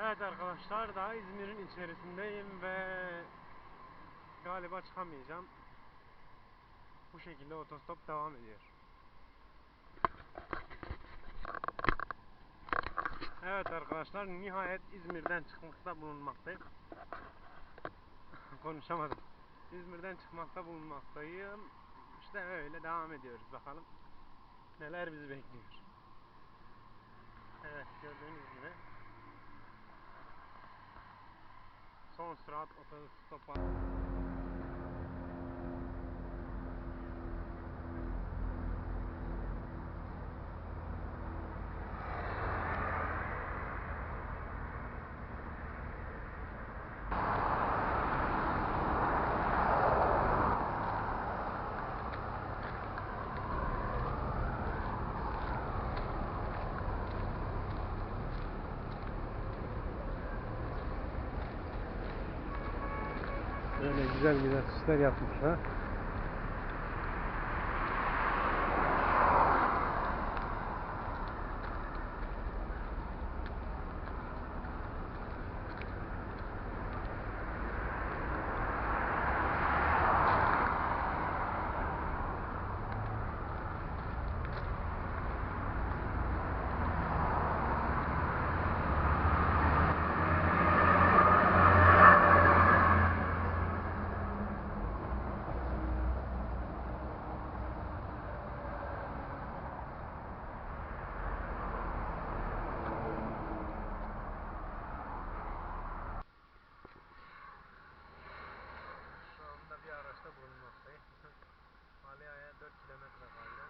Evet arkadaşlar, daha İzmir'in içerisindeyim ve galiba çıkamayacağım. Bu şekilde otostop devam ediyor. Evet arkadaşlar, nihayet İzmir'den çıkmakta bulunmaktayım. Konuşamadım. İzmir'den çıkmakta bulunmaktayım. İşte öyle devam ediyoruz, bakalım neler bizi bekliyor. Evet, gördüğünüz gibi son sürat otostopa. Böyle güzel güzel süsler yapmışlar. Bir araçta bulunmaktayım. Alia'ya 4 kilometre kaldı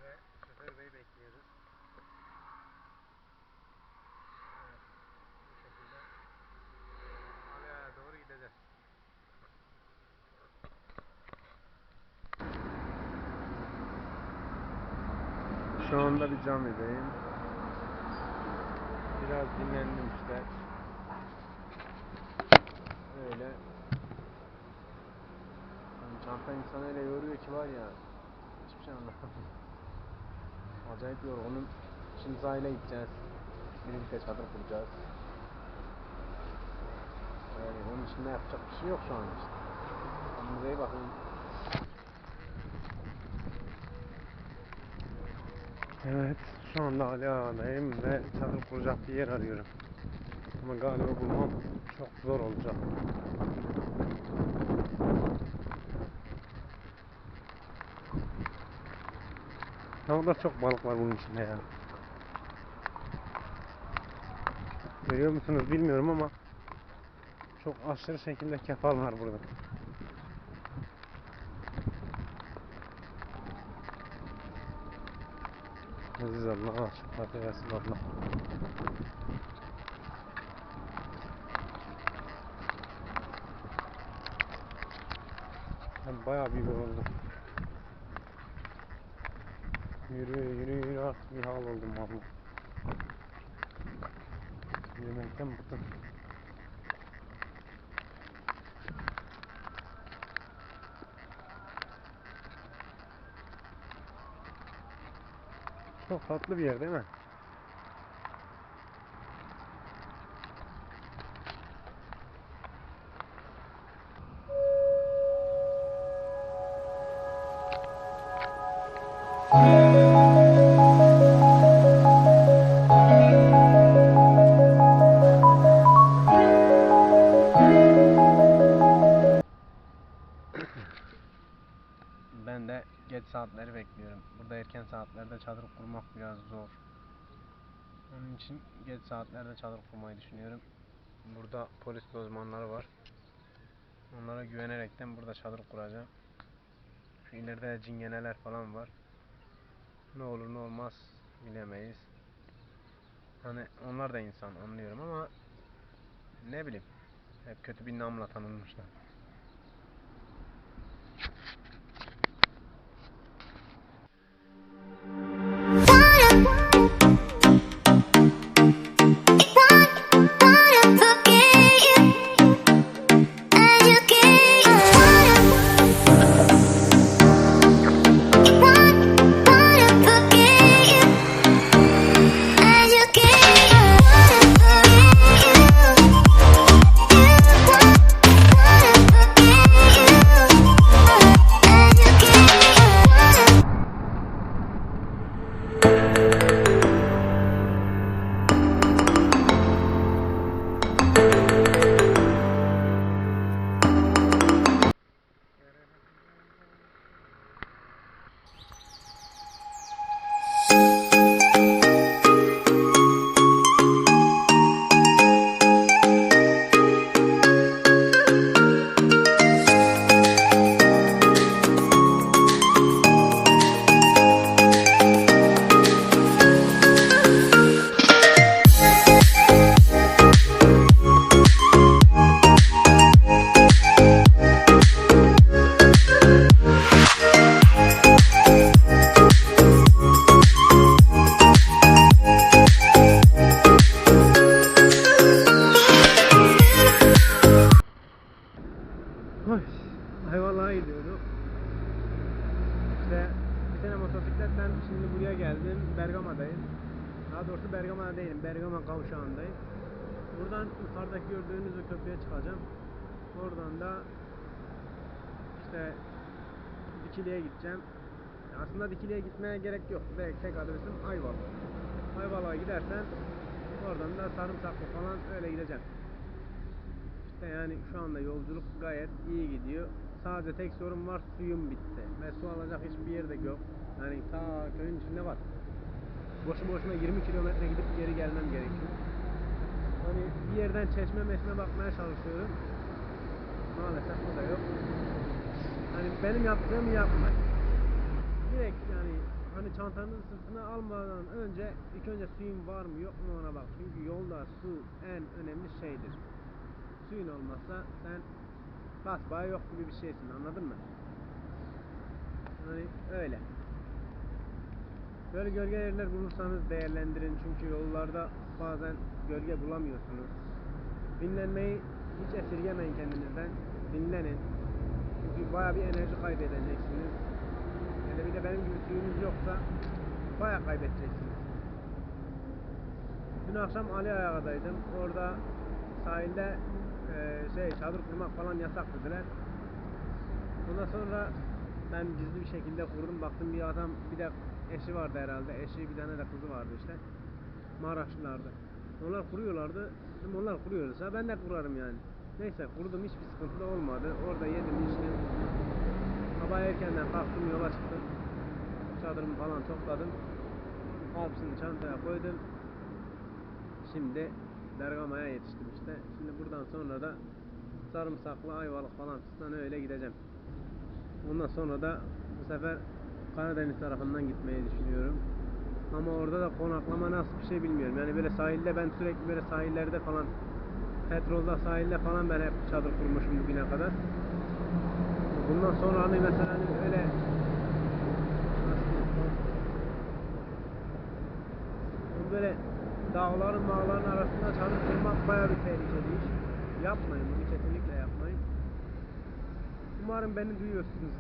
ve şoför beyi bekliyoruz. Evet, bu şekilde Alia'ya doğru gideceğiz. Şu anda bir camideyim. Biraz dinlendim işte. Öyle. Çanta insanı öyle yoruyor ki var ya, hiçbir şey anlamıyorum. Acayip yorgunum. Şimdi sahile gideceğiz. Birlikte çadır kuracağız. Yani onun dışında yapacak bir şey yok şu an işte. Kendinize iyi bakın. Evet, şu anda Ali Ağa'dayım ve çadır kuracak bir yer arıyorum. Ama galiba bulmam çok zor olacak. Ne kadar çok balık var bunun içinde ya. Görüyor musunuz bilmiyorum ama çok aşırı şekilde kefal var burada. Aziz Allah, aşıklar ya Resulallah. Ben bayağı bir yoruldum. Yürü artık bir hal oldum vallahi. Yürümekten bıktım. Çok tatlı bir yer değil mi? Ben de geç saatleri bekliyorum. Burada erken saatlerde çadır kurmak biraz zor. Onun için geç saatlerde çadır kurmayı düşünüyorum. Burada polis uzmanları var. Onlara güvenerekten burada çadır kuracağım. Şu ileride cingeneler falan var. Ne olur ne olmaz bilemeyiz. Hani onlar da insan, anlıyorum ama ne bileyim, hep kötü bir namla tanınmışlar. Daha doğrusu Bergama'da değilim. Bergama kavşağındayım. Buradan yukarıdaki gördüğünüz o köprüye çıkacağım. Oradan da işte Dikili'ye gideceğim. Aslında Dikili'ye gitmeye gerek yok. Direkt tek adresim Ayvalık. Ayvalık'a gidersen oradan da Sarımsaklı falan öyle gideceğim. İşte yani şu anda yolculuk gayet iyi gidiyor. Sadece tek sorun var, suyum bitti. Ve su alacak hiçbir yerde yok. Yani ta köyün içinde var. Boşu boşuna 20 kilometre gidip geri gelmem gerekiyor. Hani bir yerden çeşme meşme bakmaya çalışıyorum. Maalesef bu da yok. Hani benim yaptığımı yapmayın. Direkt yani hani çantanızı sırtına almadan önce ilk önce suyun var mı yok mu ona bak. Çünkü yolda su en önemli şeydir. Suyun olmazsa sen basbayağı yok gibi bir şeysin, anladın mı? Hani öyle. Böyle gölge yerler bulursanız değerlendirin çünkü yollarda bazen gölge bulamıyorsunuz. Dinlenmeyi hiç esirgemeyin kendinizden. Dinlenin. Çünkü bayağı bir enerji kaybedeceksiniz. Hele bir de benim gibi suyunuz yoksa bayağı kaybedeceksiniz. Dün akşam Ali Ayağı'daydım. Orada sahilde çadır kurmak falan yasak dediler. Ondan sonra ben gizli bir şekilde kurdum. Baktım bir adam, bir de eşi vardı herhalde. Eşi, bir tane de kızı vardı işte. Maraşlılardı. Onlar kuruyorlardı. Dedim onlar kuruyorsa ben de kurarım yani. Neyse kurdum, hiçbir sıkıntı da olmadı. Orada yedim içtim. Sabah erkenden kalktım, yola çıktım. Çadırımı falan topladım. Hepsini çantaya koydum. Şimdi Bergama'ya yetiştim işte. Şimdi buradan sonra da Sarımsaklı, Ayvalık falan fistan öyle gideceğim. Ondan sonra da bu sefer Karadeniz tarafından gitmeyi düşünüyorum. Ama orada da konaklama nasıl bir şey bilmiyorum. Yani böyle sahilde, ben sürekli böyle sahillerde falan, petrolda, sahilde falan ben hep çadır kurmuşum bugüne kadar. Bundan sonra hani mesela hani öyle böyle dağların mağların arasında çadır kurmak bayağı bir tehlikeli iş. Yapmayın bunu, kesinlikle yapmayın. Umarım beni duyuyorsunuz.